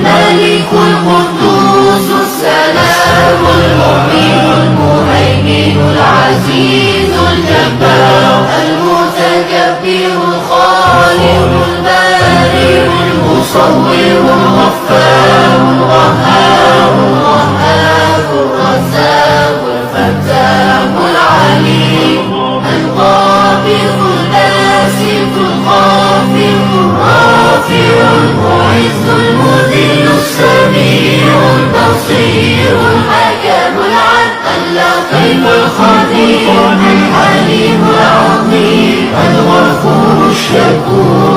الملك القدوس السلام المؤمن المهيمن العزيز الجبار المتكبر الخالق البارئ المصور الغفار القهار الرزاق الفتاح العليم القابض الباسط الخافض الرافع المعز المذل السميع البصير الحكم العدل اللطيف الخبير الحليم العظيم الغفور الشكور